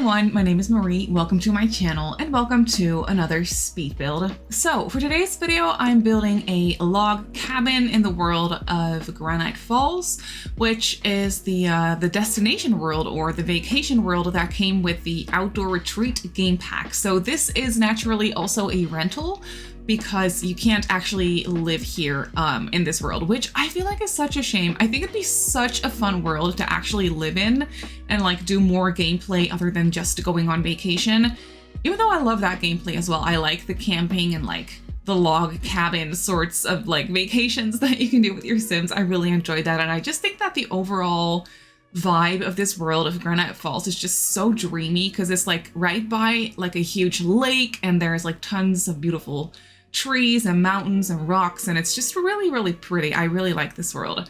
everyone, my name is Marie. Welcome to my channel and welcome to another speed build. So for today's video, I'm building a log cabin in the world of Granite Falls, which is the destination world or the vacation world that came with the Outdoor Retreat game pack. So this is naturally also a rental because you can't actually live here in this world, which I feel like is such a shame. I think it'd be such a fun world to actually live in and like do more gameplay other than just going on vacation. Even though I love that gameplay as well, I like the camping and like the log cabin sorts of like vacations that you can do with your Sims. I really enjoyed that, and I just think that the overall vibe of this world of Granite Falls is just so dreamy because it's like right by like a huge lake and there's like tons of beautiful trees and mountains and rocks, and it's just really, really pretty. I really like this world.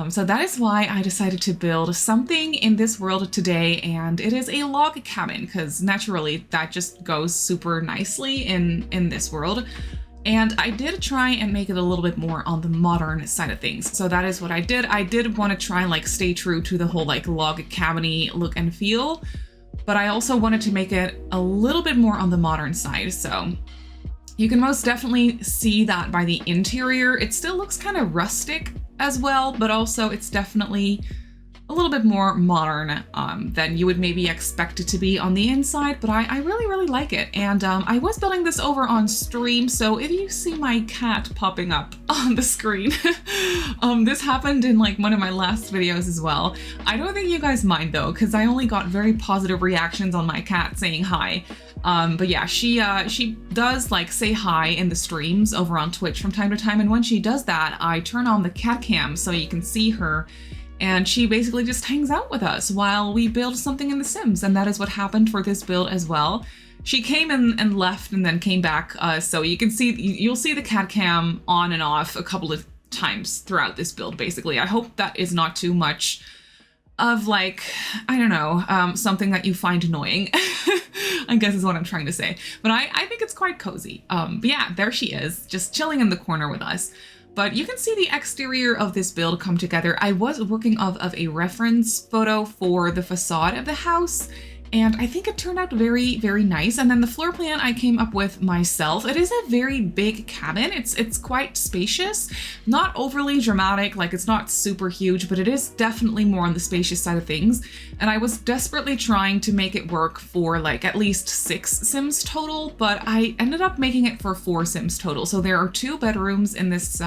So that is why I decided to build something in this world today, and it is a log cabin because naturally that just goes super nicely in this world. And I did try and make it a little bit more on the modern side of things. So that is what I did. I did want to try and like stay true to the whole like log cabin-y look and feel, but I also wanted to make it a little bit more on the modern side. So you can most definitely see that by the interior. It still looks kind of rustic as well, but also it's definitely a little bit more modern than you would maybe expect it to be on the inside, but I really, really like it. And I was building this over on stream, so if you see my cat popping up on the screen, this happened in like one of my last videos as well. I don't think you guys mind though, because I only got very positive reactions on my cat saying hi. But yeah, she does like say hi in the streams over on Twitch from time to time, and when she does that, I turn on the cat cam so you can see her. And she basically just hangs out with us while we build something in The Sims. And that is what happened for this build as well. She came in and left and then came back. So you can see, you'll see the cat cam on and off a couple of times throughout this build, basically. I hope that is not too much of like, I don't know, something that you find annoying, I guess is what I'm trying to say. But I think it's quite cozy. But yeah, there she is, just chilling in the corner with us. But you can see the exterior of this build come together. I was working off of a reference photo for the facade of the house, and I think it turned out very, very nice. And then the floor plan I came up with myself. It is a very big cabin. It's quite spacious, not overly dramatic, like it's not super huge, but it is definitely more on the spacious side of things. And I was desperately trying to make it work for like at least 6 Sims total, but I ended up making it for 4 Sims total. So there are 2 bedrooms in this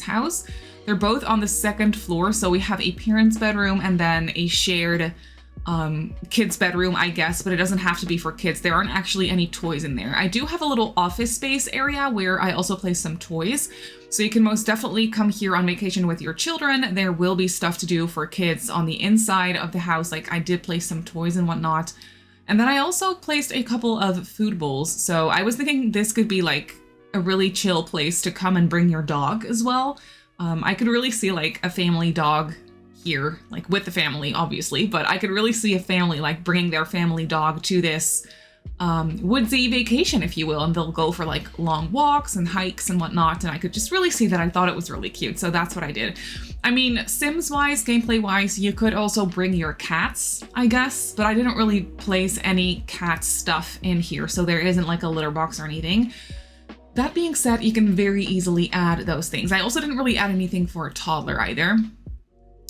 house. They're both on the 2nd floor. So we have a parent's bedroom and then a shared kids bedroom, I guess, but it doesn't have to be for kids. There aren't actually any toys in there. I do have a little office space area where I also place some toys. So you can most definitely come here on vacation with your children. There will be stuff to do for kids on the inside of the house. Like I did place some toys and whatnot. And then I also placed a couple of food bowls. So I was thinking this could be like a really chill place to come and bring your dog as well. I could really see like a family dog here, like with the family, obviously, but I could really see a family like bringing their family dog to this woodsy vacation, if you will, and they'll go for like long walks and hikes and whatnot, and I could just really see that. I thought it was really cute, so that's what I did. I mean, Sims-wise, gameplay-wise, you could also bring your cats, I guess, but I didn't really place any cat stuff in here, so there isn't like a litter box or anything. That being said, you can very easily add those things. I also didn't really add anything for a toddler either.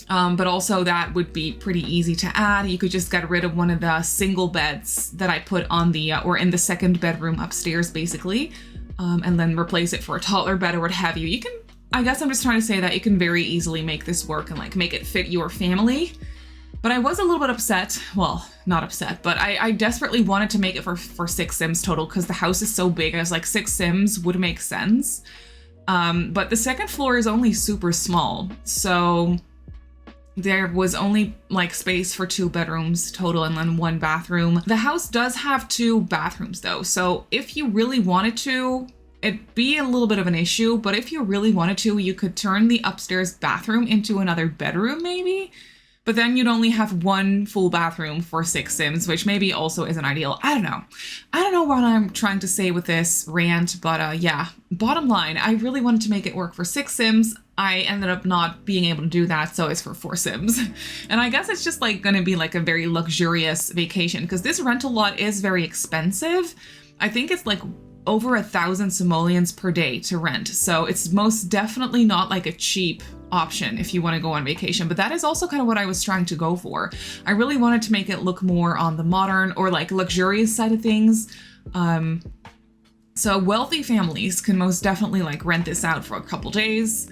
But also that would be pretty easy to add. You could just get rid of one of the single beds that I put on the, or in the 2nd bedroom upstairs, basically, and then replace it for a toddler bed or what have you. You can, I guess I'm just trying to say that you can very easily make this work and like make it fit your family. But I was a little bit upset, well, not upset, but I desperately wanted to make it for 6 Sims total because the house is so big. I was like 6 Sims would make sense. But the 2nd floor is only super small. So there was only like space for 2 bedrooms total and then 1 bathroom. The house does have 2 bathrooms though. So if you really wanted to, it'd be a little bit of an issue, but if you really wanted to, you could turn the upstairs bathroom into another bedroom maybe. But then you'd only have 1 full bathroom for 6 Sims, which maybe also isn't ideal. I don't know. I don't know what I'm trying to say with this rant, but yeah, bottom line, I really wanted to make it work for 6 Sims. I ended up not being able to do that, so it's for 4 Sims. And I guess it's just like gonna be like a very luxurious vacation because this rental lot is very expensive. I think it's like over 1,000 simoleons per day to rent. So it's most definitely not like a cheap option if you want to go on vacation, but that is also kind of what I was trying to go for. I really wanted to make it look more on the modern or like luxurious side of things. So wealthy families can most definitely like rent this out for a couple days.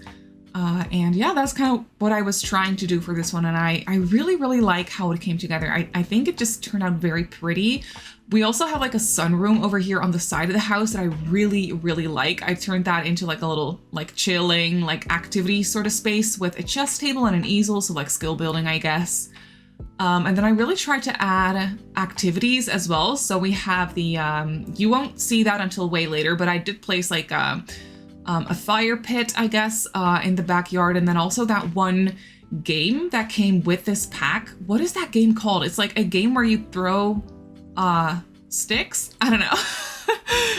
And yeah, that's kind of what I was trying to do for this one. And I really, really like how it came together. I think it just turned out very pretty. We also have like a sunroom over here on the side of the house that I really, really like. I turned that into like a little like chilling, like activity sort of space with a chess table and an easel. So like skill building, I guess. And then I really tried to add activities as well. So we have the, you won't see that until way later, but I did place like a fire pit, I guess, in the backyard. And then also that one game that came with this pack. What is that game called? It's like a game where you throw sticks? I don't know.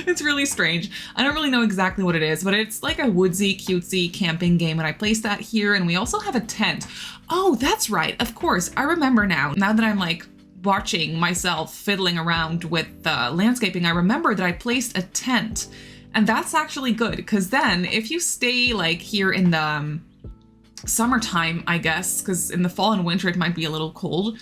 It's really strange. I don't really know exactly what it is, but it's like a woodsy, cutesy camping game. And I placed that here. And we also have a tent. Oh, that's right. Of course. I remember now that I'm like watching myself fiddling around with landscaping, I remember that I placed a tent. And that's actually good because then if you stay like here in the summertime, I guess, because in the fall and winter it might be a little cold,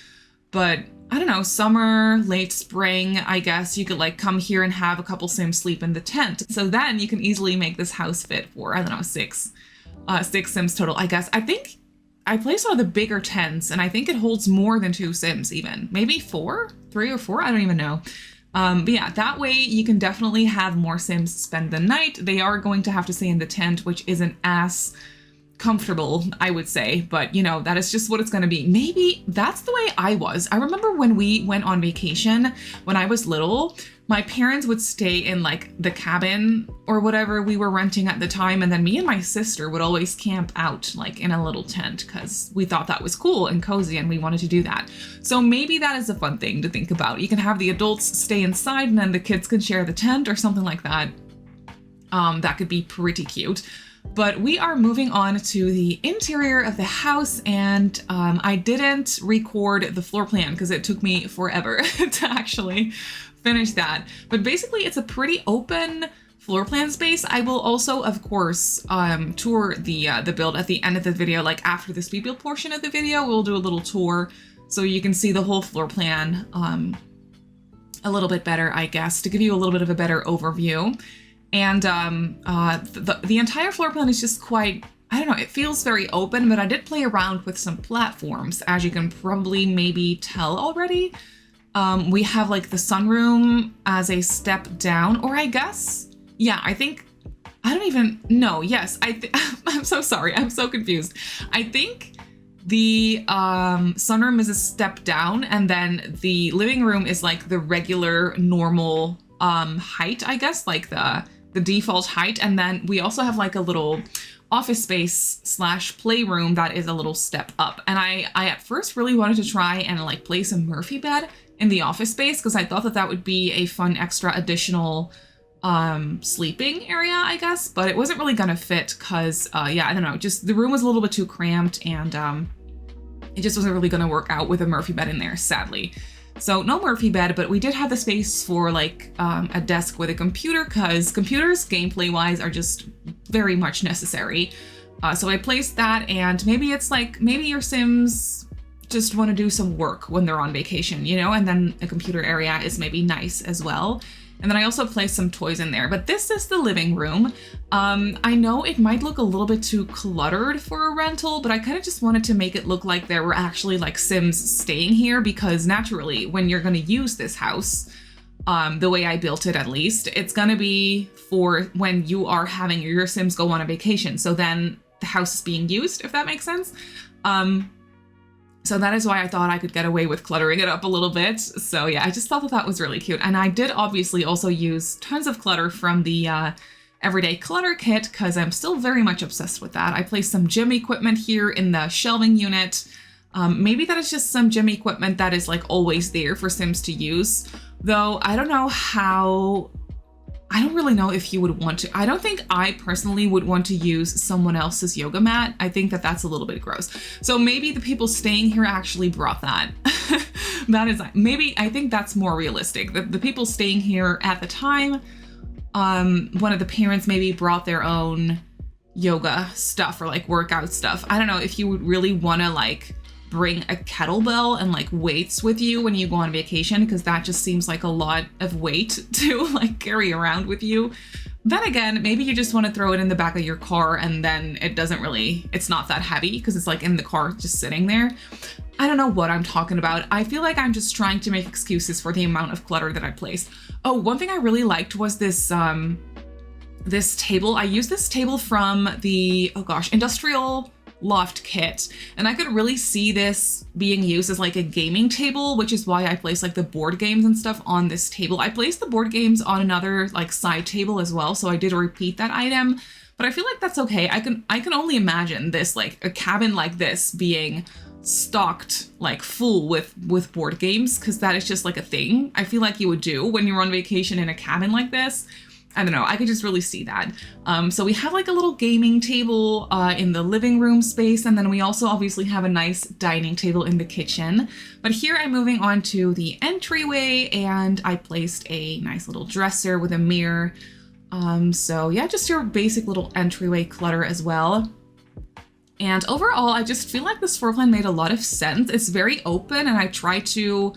but I don't know, summer, late spring, I guess you could like come here and have a couple Sims sleep in the tent. So then you can easily make this house fit for, I don't know, six Sims total, I guess. I think I placed one of the bigger tents and I think it holds more than 2 Sims even. Maybe 3 or 4, I don't even know. But yeah, that way you can definitely have more Sims spend the night. They are going to have to stay in the tent, which isn't as comfortable, I would say, but you know, that is just what it's going to be. Maybe that's the way I was. I remember when we went on vacation when I was little, my parents would stay in like the cabin or whatever we were renting at the time. And then me and my sister would always camp out like in a little tent because we thought that was cool and cozy and we wanted to do that. So maybe that is a fun thing to think about. You can have the adults stay inside and then the kids can share the tent or something like that. That could be pretty cute. But we are moving on to the interior of the house, and I didn't record the floor plan because it took me forever to actually finish that. But basically it's a pretty open floor plan space. I will also, of course, tour the build at the end of the video, like after the speed build portion of the video, we'll do a little tour so you can see the whole floor plan a little bit better, I guess, to give you a little bit of a better overview. And the entire floor plan is just quite, I don't know, it feels very open, but I did play around with some platforms, as you can probably maybe tell already. We have like the sunroom as a step down, or I guess, yeah, I think, I don't even know. Yes, I'm so sorry. I'm so confused. I think the sunroom is a step down, and then the living room is like the regular normal height, I guess, like the default height. And then we also have like a little office space / playroom that is a little step up. And I at first really wanted to try and like place a Murphy bed in the office space because I thought that that would be a fun extra additional sleeping area, I guess, but it wasn't really gonna fit because yeah, I don't know, just the room was a little bit too cramped and it just wasn't really gonna work out with a Murphy bed in there, sadly. So no Murphy bed, but we did have the space for like a desk with a computer because computers gameplay wise are just very much necessary. So I placed that, and maybe it's like, maybe your Sims just want to do some work when they're on vacation, you know, and then a computer area is maybe nice as well. And then I also placed some toys in there, but this is the living room. I know it might look a little bit too cluttered for a rental, but I kind of just wanted to make it look like there were actually like Sims staying here because naturally when you're going to use this house, the way I built it at least, it's going to be for when you are having your Sims go on a vacation. So then the house is being used, if that makes sense. So that is why I thought I could get away with cluttering it up a little bit. So yeah, I just thought that that was really cute. And I did obviously also use tons of clutter from the Everyday Clutter Kit because I'm still very much obsessed with that. I placed some gym equipment here in the shelving unit. Maybe that is just some gym equipment that is like always there for Sims to use. Though I don't know how I don't really know if you would want to. I don't think I personally would want to use someone else's yoga mat. I think that that's a little bit gross. So maybe the people staying here actually brought that. That is, maybe, I think that's more realistic. The people staying here at the time, one of the parents maybe brought their own yoga stuff or like workout stuff. I don't know if you would really want to like bring a kettlebell and like weights with you when you go on vacation, because that just seems like a lot of weight to like carry around with you. Then again, maybe you just want to throw it in the back of your car and then it's not that heavy because it's like in the car just sitting there. I don't know what I'm talking about. I feel like I'm just trying to make excuses for the amount of clutter that I placed. Oh, one thing I really liked was this table. I used this table from the, industrial loft kit, and I could really see this being used as like a gaming table, which is why I placed like the board games and stuff on this table. I placed the board games on another like side table as well, so I did repeat that item, but I feel like that's okay. I can only imagine this, like a cabin like this being stocked like full with board games, because that is just like a thing I feel like you would do when you're on vacation in a cabin like this. I don't know, I could just really see that. So we have like a little gaming table in the living room space, and then we also obviously have a nice dining table in the kitchen. But here I'm moving on to the entryway, and I placed a nice little dresser with a mirror. So yeah, just your basic little entryway clutter as well. And overall, I just feel like this floor plan made a lot of sense. It's very open, and I try to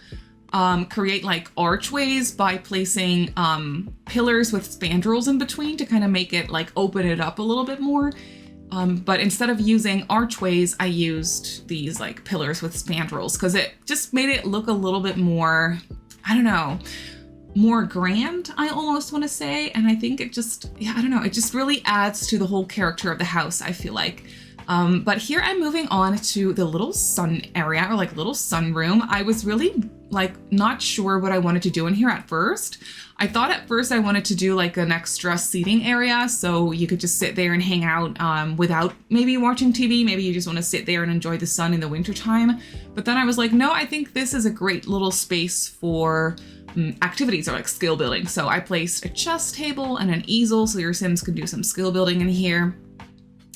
create like archways by placing pillars with spandrels in between to kind of make it like open it up a little bit more. But instead of using archways, I used these like pillars with spandrels because it just made it look a little bit more, I don't know, more grand, I almost want to say. And I think it just, yeah, I don't know, it just really adds to the whole character of the house, I feel like. But here I'm moving on to the little sun area, or like little sunroom. I was really like not sure what I wanted to do in here at first. I thought at first I wanted to do like an extra seating area so you could just sit there and hang out without maybe watching TV. Maybe you just want to sit there and enjoy the sun in the wintertime. But then I was like, no, I think this is a great little space for activities or like skill building. So I placed a chess table and an easel so your Sims can do some skill building in here.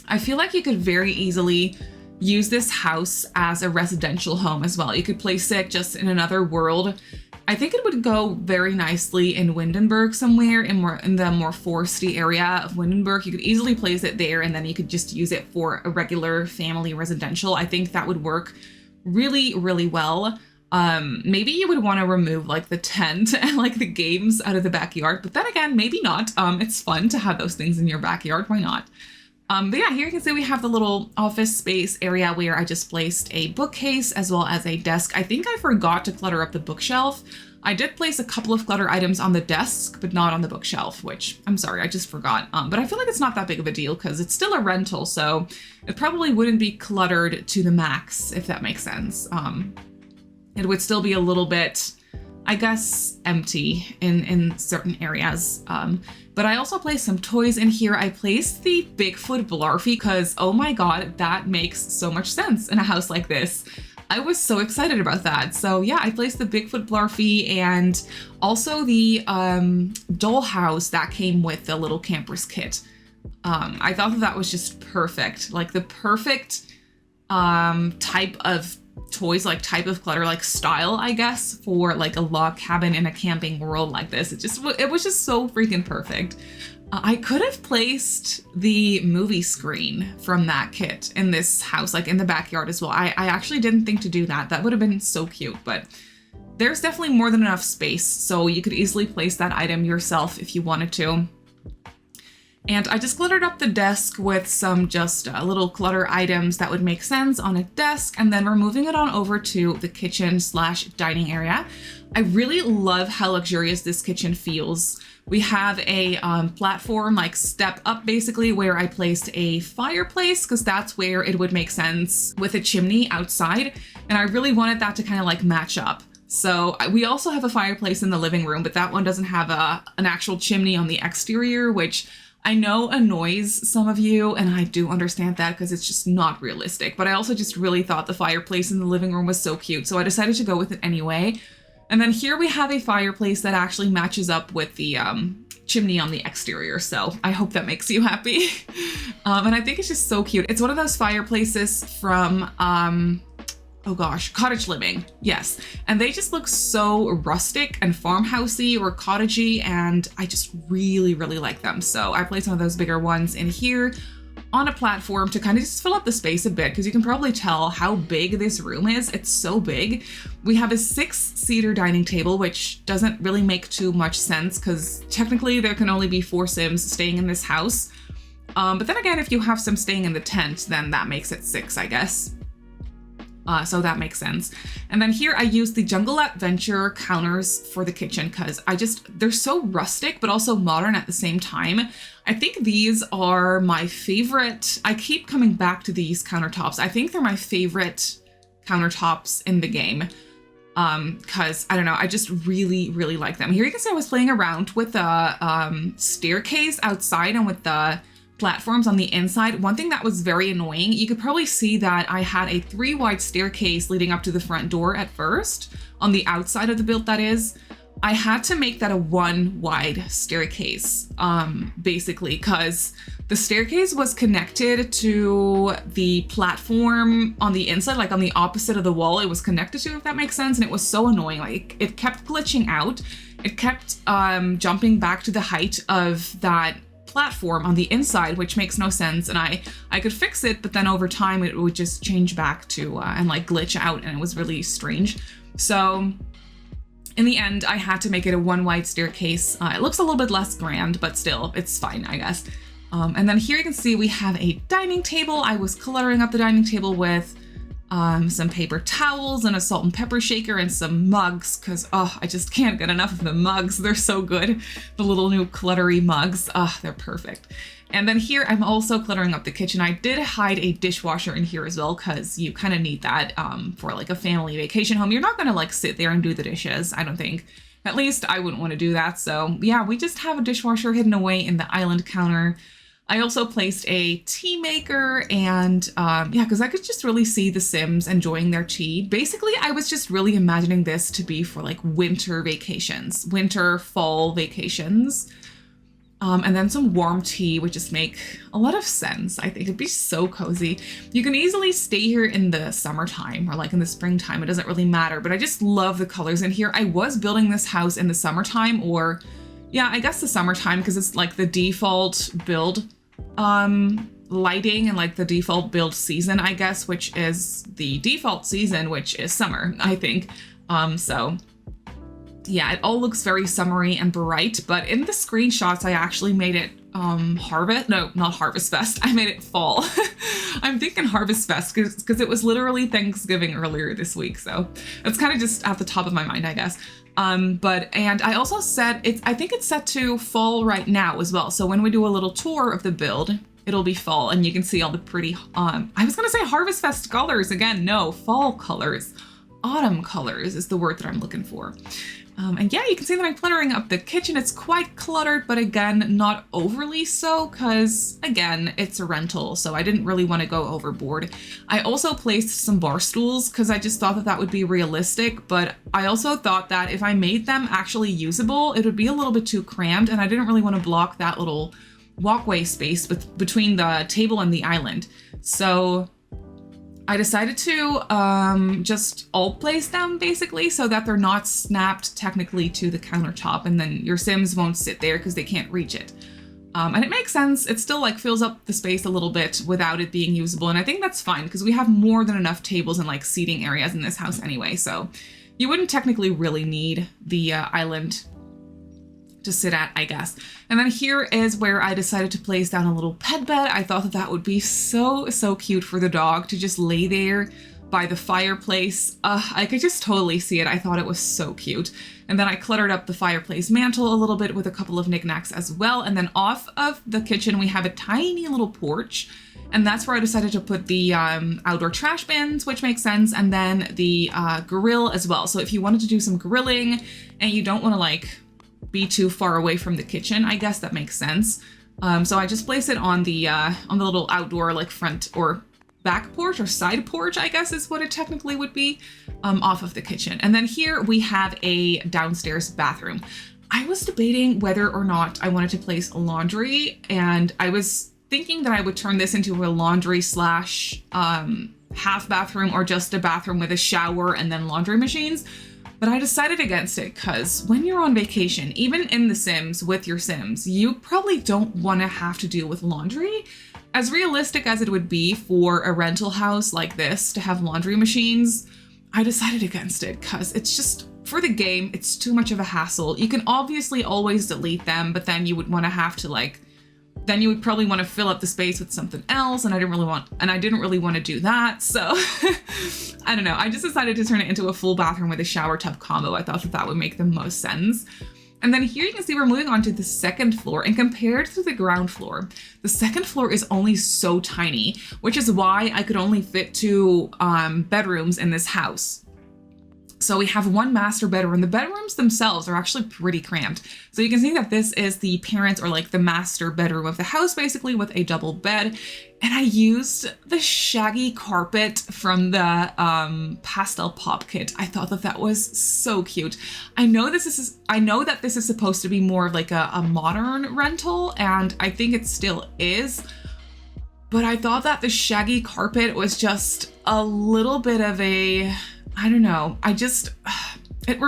I feel like you could very easily use this house as a residential home as well. You could place it just in another world. I think it would go very nicely in Windenburg somewhere, in the more foresty area of Windenburg. You could easily place it there, and then you could just use it for a regular family residential. I think that would work really, really well. Maybe you would want to remove like the tent and like the games out of the backyard, but then again, maybe not. It's fun to have those things in your backyard. Why not? But yeah, here you can see we have the little office space area where I just placed a bookcase as well as a desk. I think I forgot to clutter up the bookshelf. I did place a couple of clutter items on the desk, but not on the bookshelf, which I'm sorry, I just forgot. But I feel like it's not that big of a deal because it's still a rental, so it probably wouldn't be cluttered to the max, if that makes sense. It would still be a little bit, I guess, empty in certain areas. But I also placed some toys in here. I placed the Bigfoot Blarfy because, oh my God, that makes so much sense in a house like this. I was so excited about that. So yeah, I placed the Bigfoot Blarfy and also the dollhouse that came with the little campers kit. I thought that was just perfect. Like the perfect type of toys, like type of clutter, like style, I guess, for like a log cabin in a camping world like this. It was just so freaking perfect. I could have placed the movie screen from that kit in this house, like in the backyard as well. I actually didn't think to do that. That would have been so cute, but there's definitely more than enough space, so you could easily place that item yourself if you wanted to. And I just cluttered up the desk with some just little clutter items that would make sense on a desk, and then we're moving it on over to the kitchen/dining area. I really love how luxurious this kitchen feels. We have a platform, like step up basically, where I placed a fireplace because that's where it would make sense with a chimney outside. And I really wanted that to kind of like match up. So we also have a fireplace in the living room, but that one doesn't have an actual chimney on the exterior, which I know annoys some of you, and I do understand that because it's just not realistic. But I also just really thought the fireplace in the living room was so cute, so I decided to go with it anyway. And then here we have a fireplace that actually matches up with the chimney on the exterior, so I hope that makes you happy. And I think it's just so cute. It's one of those fireplaces from, oh gosh, Cottage Living, yes. And they just look so rustic and farmhousey or cottagey, and I just really, really like them. So I placed one of those bigger ones in here on a platform to kind of just fill up the space a bit, because you can probably tell how big this room is. It's so big. We have a 6-seater dining table, which doesn't really make too much sense because technically there can only be 4 Sims staying in this house. But then again, if you have some staying in the tent, then that makes it 6, I guess. So that makes sense. And then here I use the Jungle Adventure counters for the kitchen because they're so rustic, but also modern at the same time. I think these are my favorite. I keep coming back to these countertops. I think they're my favorite countertops in the game. Because I don't know, I just really, really like them. Here you can see I was playing around with the staircase outside and with the platforms on the inside. One thing that was very annoying, you could probably see that I had a 3-wide staircase leading up to the front door at first, on the outside of the build that is. I had to make that a 1-wide staircase, basically, because the staircase was connected to the platform on the inside, like on the opposite of the wall it was connected to, if that makes sense. And it was so annoying, like it kept glitching out. It kept jumping back to the height of that platform on the inside, which makes no sense. And I could fix it, but then over time it would just change back to and like glitch out, and it was really strange. So in the end, I had to make it a 1-wide staircase. It looks a little bit less grand, but still, it's fine, I guess. And then here you can see we have a dining table. I was cluttering up the dining table with some paper towels and a salt and pepper shaker and some mugs, because I just can't get enough of the mugs. They're so good. The little new cluttery mugs. They're perfect. And then here I'm also cluttering up the kitchen. I did hide a dishwasher in here as well, because you kind of need that for like a family vacation home. You're not gonna like sit there and do the dishes, I don't think. At least I wouldn't want to do that. So yeah, we just have a dishwasher hidden away in the island counter. I also placed a tea maker, and yeah, because I could just really see the Sims enjoying their tea. Basically, I was just really imagining this to be for like winter vacations, winter, fall vacations. And then some warm tea would just make a lot of sense. I think it'd be so cozy. You can easily stay here in the summertime or like in the springtime. It doesn't really matter, but I just love the colors in here. I was building this house in the summertime, or yeah, I guess the summertime, because it's like the default build lighting and like the default build season, I guess, which is the default season, which is summer, I think. So yeah, it all looks very summery and bright, but in the screenshots, I actually made it not Harvest Fest. I made it fall. I'm thinking Harvest Fest because it was literally Thanksgiving earlier this week. So it's kind of just at the top of my mind, I guess. And I also set I think it's set to fall right now as well. So when we do a little tour of the build, it'll be fall, and you can see all the pretty, I was gonna say Harvest Fest colors again. No, fall colors. Autumn colors is the word that I'm looking for. And yeah, you can see that I'm cluttering up the kitchen. It's quite cluttered, but again, not overly so, because again, it's a rental, so I didn't really want to go overboard. I also placed some bar stools because I just thought that that would be realistic, but I also thought that if I made them actually usable, it would be a little bit too crammed, and I didn't really want to block that little walkway space between the table and the island. So I decided to just alt place them basically so that they're not snapped technically to the countertop, and then your Sims won't sit there because they can't reach it. And it makes sense. It still like fills up the space a little bit without it being usable. And I think that's fine because we have more than enough tables and like seating areas in this house anyway. So you wouldn't technically really need the island to sit at, I guess. And then here is where I decided to place down a little pet bed. I thought that that would be so cute for the dog to just lay there by the fireplace. I could just totally see it. I thought it was so cute. And then I cluttered up the fireplace mantle a little bit with a couple of knickknacks as well. And then off of the kitchen, we have a tiny little porch. And that's where I decided to put the outdoor trash bins, which makes sense. And then the grill as well. So if you wanted to do some grilling and you don't want to like be too far away from the kitchen, I guess that makes sense. So I just place it on the little outdoor like front or back porch or side porch, I guess is what it technically would be, off of the kitchen. And then here we have a downstairs bathroom. I was debating whether or not I wanted to place laundry, and I was thinking that I would turn this into a laundry slash half bathroom, or just a bathroom with a shower and then laundry machines. But I decided against it because when you're on vacation, even in The Sims with your Sims, you probably don't want to have to deal with laundry. As realistic as it would be for a rental house like this to have laundry machines, I decided against it because it's just, for the game, it's too much of a hassle. You can obviously always delete them, but then you would want to have to then you would probably want to fill up the space with something else, and I didn't really want to do that. So I don't know. I just decided to turn it into a full bathroom with a shower tub combo. I thought that would make the most sense. And then here you can see we're moving on to the second floor, and compared to the ground floor, the second floor is only so tiny, which is why I could only fit 2 bedrooms in this house. So we have 1 master bedroom. The bedrooms themselves are actually pretty cramped. So you can see that this is the parent, or the master bedroom of the house, basically, with a double bed. And I used the shaggy carpet from the pastel pop kit. I thought that was so cute. I know that this is supposed to be more of a modern rental, and I think it still is. But I thought that the shaggy carpet was just a little bit of a, I don't know. It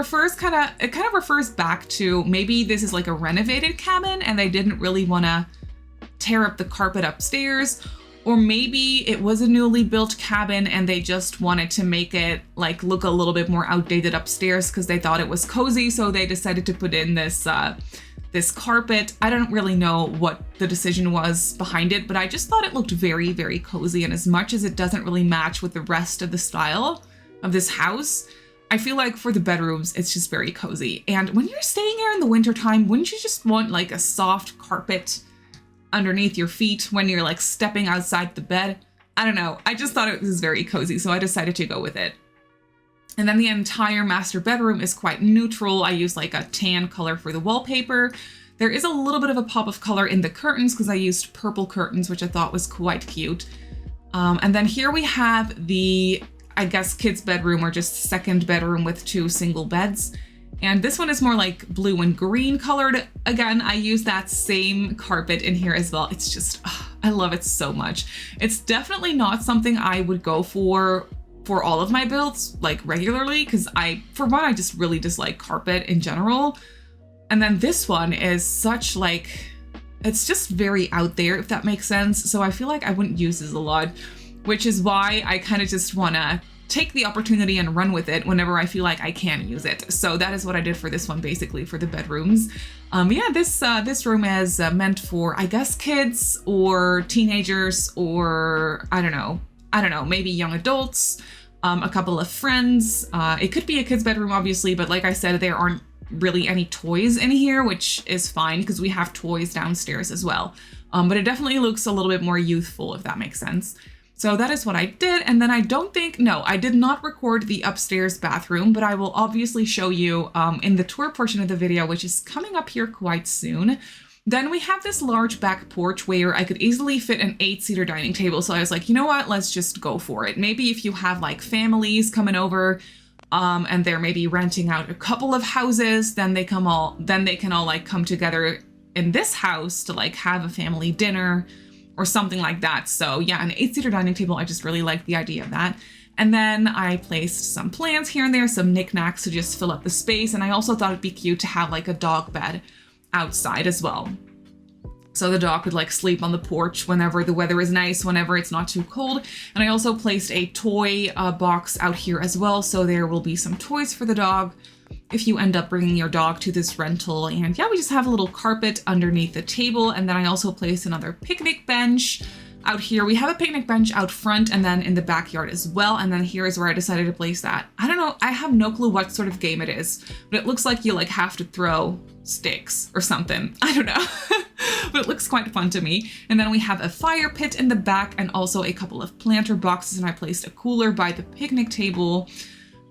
kind of refers back to maybe this is a renovated cabin and they didn't really want to tear up the carpet upstairs, or maybe it was a newly built cabin and they just wanted to make it look a little bit more outdated upstairs because they thought it was cozy, so they decided to put in this carpet. I don't really know what the decision was behind it, but I just thought it looked very, very cozy, and as much as it doesn't really match with the rest of the style of this house, I feel like for the bedrooms, it's just very cozy. And when you're staying here in the wintertime, wouldn't you just want a soft carpet underneath your feet when you're stepping outside the bed? I don't know. I just thought it was very cozy, so I decided to go with it. And then the entire master bedroom is quite neutral. I use a tan color for the wallpaper. There is a little bit of a pop of color in the curtains because I used purple curtains, which I thought was quite cute. And then here we have the, I guess, kids' bedroom, or just second bedroom with 2 single beds. And this one is more blue and green colored. Again, I use that same carpet in here as well. It's just, I love it so much. It's definitely not something I would go for all of my builds regularly, because I just really dislike carpet in general. And then this one is such it's just very out there, if that makes sense. So I feel like I wouldn't use this a lot, which is why I kind of just want to take the opportunity and run with it whenever I feel like I can use it. So that is what I did for this one, basically, for the bedrooms. Yeah, this room is meant for, I guess, kids or teenagers, or I don't know, maybe young adults, a couple of friends. It could be a kid's bedroom, obviously, but like I said, there aren't really any toys in here, which is fine because we have toys downstairs as well. But it definitely looks a little bit more youthful, if that makes sense. So that is what I did. And then I did not record the upstairs bathroom, but I will obviously show you in the tour portion of the video, which is coming up here quite soon. Then we have this large back porch where I could easily fit an 8-seater dining table. So I was like, you know what, let's just go for it. Maybe if you have families coming over and they're maybe renting out a couple of houses, then they can all come together in this house to have a family dinner or something like that. So yeah, an 8-seater dining table, I just really like the idea of that. And then I placed some plants here and there, some knickknacks to just fill up the space. And I also thought it'd be cute to have a dog bed outside as well. So the dog could sleep on the porch whenever the weather is nice, whenever it's not too cold. And I also placed a toy box out here as well. So there will be some toys for the dog if you end up bringing your dog to this rental. And yeah, we just have a little carpet underneath the table. And then I also placed another picnic bench out here. We have a picnic bench out front and then in the backyard as well. And then here is where I decided to place that. I don't know. I have no clue what sort of game it is, but it looks like you have to throw sticks or something. I don't know, but it looks quite fun to me. And then we have a fire pit in the back and also a couple of planter boxes. And I placed a cooler by the picnic table.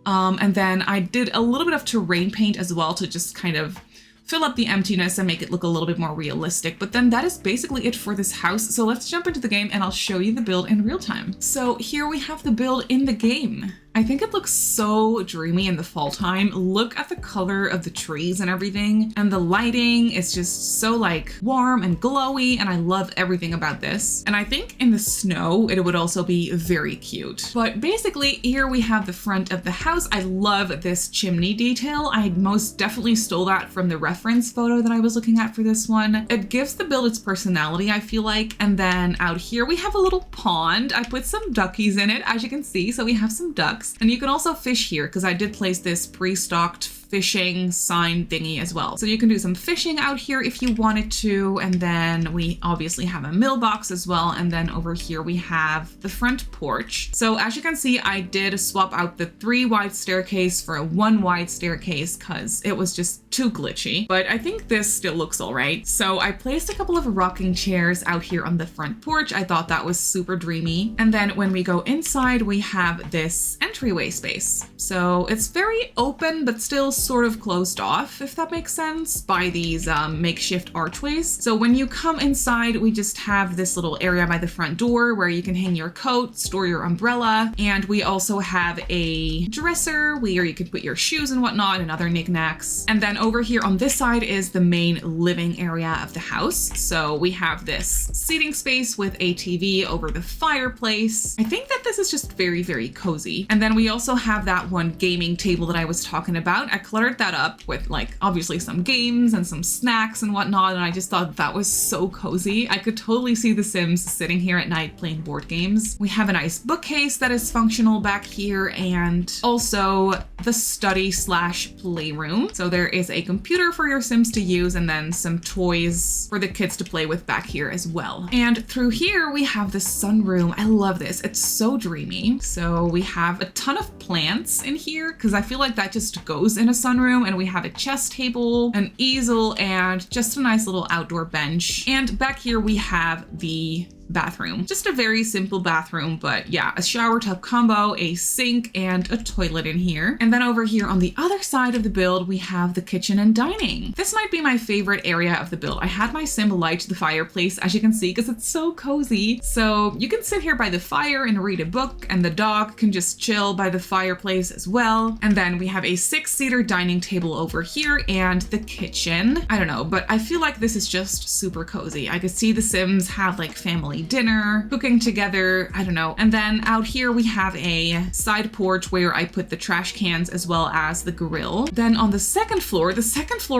And then I did a little bit of terrain paint as well to just kind of fill up the emptiness and make it look a little bit more realistic. But then that is basically it for this house. So let's jump into the game and I'll show you the build in real time. So here we have the build in the game. I think it looks so dreamy in the fall time. Look at the color of the trees and everything, and the lighting is just so like warm and glowy, and I love everything about this. And I think in the snow it would also be very cute. But basically here we have the front of the house. I love this chimney detail. I most definitely stole that from the reference photo that I was looking at for this one. It gives the build its personality, I feel like. And then out here we have a little pond. I put some duckies in it, as you can see, so we have some ducks. And you can also fish here because I did place this pre-stocked fishing sign thingy as well. So you can do some fishing out here if you wanted to. And then we obviously have a mailbox as well. And then over here we have the front porch. So as you can see, I did swap out the 3 wide staircase for a 1 wide staircase because it was just too glitchy. But I think this still looks all right. So I placed a couple of rocking chairs out here on the front porch. I thought that was super dreamy. And then when we go inside, we have this entryway space. So it's very open, but still sort of closed off, if that makes sense, by these makeshift archways. So when you come inside, we just have this little area by the front door where you can hang your coat, store your umbrella, and we also have a dresser where you can put your shoes and whatnot and other knickknacks. And then over here on this side is the main living area of the house. So we have this seating space with a TV over the fireplace. I think that this is just very, very cozy. And then we also have that one gaming table that I was talking about. I cluttered that up with like obviously some games and some snacks and whatnot, and I just thought that was so cozy. I could totally see the Sims sitting here at night playing board games. We have a nice bookcase that is functional back here, and also the study slash playroom. So there is a computer for your Sims to use, and then some toys for the kids to play with back here as well. And through here we have the sunroom. I love this. It's so dreamy. So we have a ton of plants in here because I feel like that just goes in a sunroom. And we have a chess table, an easel, and just a nice little outdoor bench. And back here we have the bathroom. Just a very simple bathroom, but yeah, a shower tub combo, a sink, and a toilet in here. And then over here on the other side of the build, we have the kitchen and dining. This might be my favorite area of the build. I had my Sim light the fireplace, as you can see, because it's so cozy. So you can sit here by the fire and read a book, and the dog can just chill by the fireplace as well. And then we have a 6-seater dining table over here and the kitchen. I don't know, but I feel like this is just super cozy. I could see the Sims have like family dinner, cooking together, I don't know. And then out here we have a side porch where I put the trash cans as well as the grill. Then on the second floor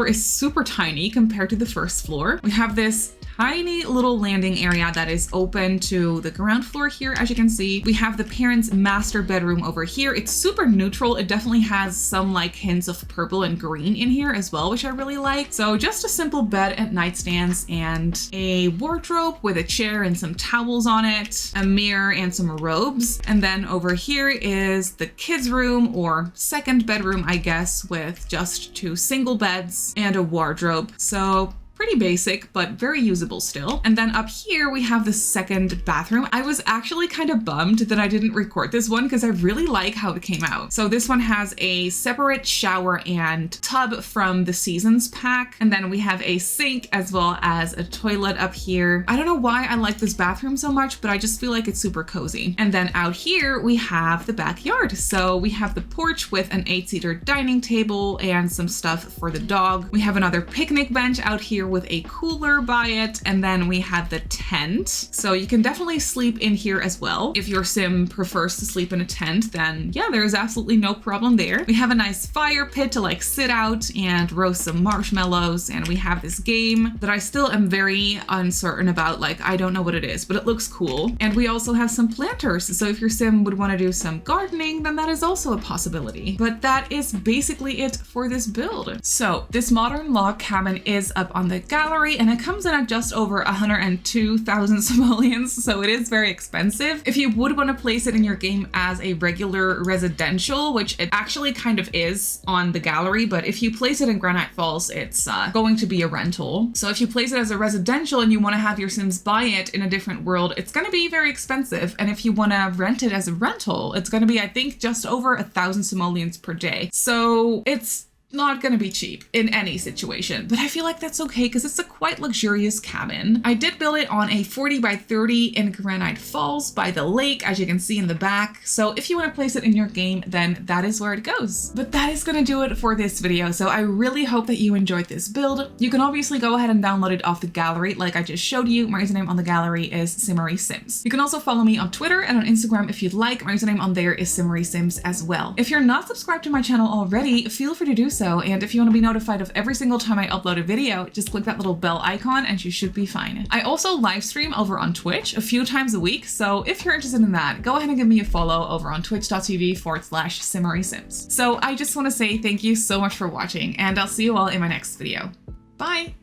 is super tiny compared to the first floor. We have this tiny little landing area that is open to the ground floor here. As you can see, we have the parents' master bedroom over here. It's super neutral. It definitely has some like hints of purple and green in here as well, which I really like. So just a simple bed and nightstands and a wardrobe with a chair and some towels on it, a mirror and some robes. And then over here is the kids' room, or second bedroom, I guess, with just 2 single beds and a wardrobe. So pretty basic, but very usable still. And then up here we have the second bathroom. I was actually kind of bummed that I didn't record this one because I really like how it came out. So this one has a separate shower and tub from the Seasons pack. And then we have a sink as well as a toilet up here. I don't know why I like this bathroom so much, but I just feel like it's super cozy. And then out here we have the backyard. So we have the porch with an 8-seater dining table and some stuff for the dog. We have another picnic bench out here with a cooler by it, and then we have the tent. So you can definitely sleep in here as well. If your Sim prefers to sleep in a tent, then yeah, there is absolutely no problem there. We have a nice fire pit to like sit out and roast some marshmallows, and we have this game that I still am very uncertain about. Like, I don't know what it is, but it looks cool. And we also have some planters, so if your Sim would want to do some gardening, then that is also a possibility. But that is basically it for this build. So this modern log cabin is up on the gallery, and it comes in at just over 102,000 simoleons, so it is very expensive. If you would want to place it in your game as a regular residential, which it actually kind of is on the gallery, but if you place it in Granite Falls, it's going to be a rental. So if you place it as a residential and you want to have your Sims buy it in a different world, it's going to be very expensive. And if you want to rent it as a rental, it's going to be, I think, just over 1,000 simoleons per day. So it's not gonna be cheap in any situation, but I feel like that's okay because it's a quite luxurious cabin. I did build it on a 40 by 30 in Granite Falls by the lake, as you can see in the back. So if you want to place it in your game, then that is where it goes. But that is gonna do it for this video. So I really hope that you enjoyed this build. You can obviously go ahead and download it off the gallery like I just showed you. My username on the gallery is Simmary Sims. You can also follow me on Twitter and on Instagram if you'd like. My username on there is Simmary Sims as well. If you're not subscribed to my channel already, feel free to do so. And if you want to be notified of every single time I upload a video, just click that little bell icon and you should be fine. I also live stream over on Twitch a few times a week. So if you're interested in that, go ahead and give me a follow over on twitch.tv/SimmarySims. So I just want to say thank you so much for watching, and I'll see you all in my next video. Bye.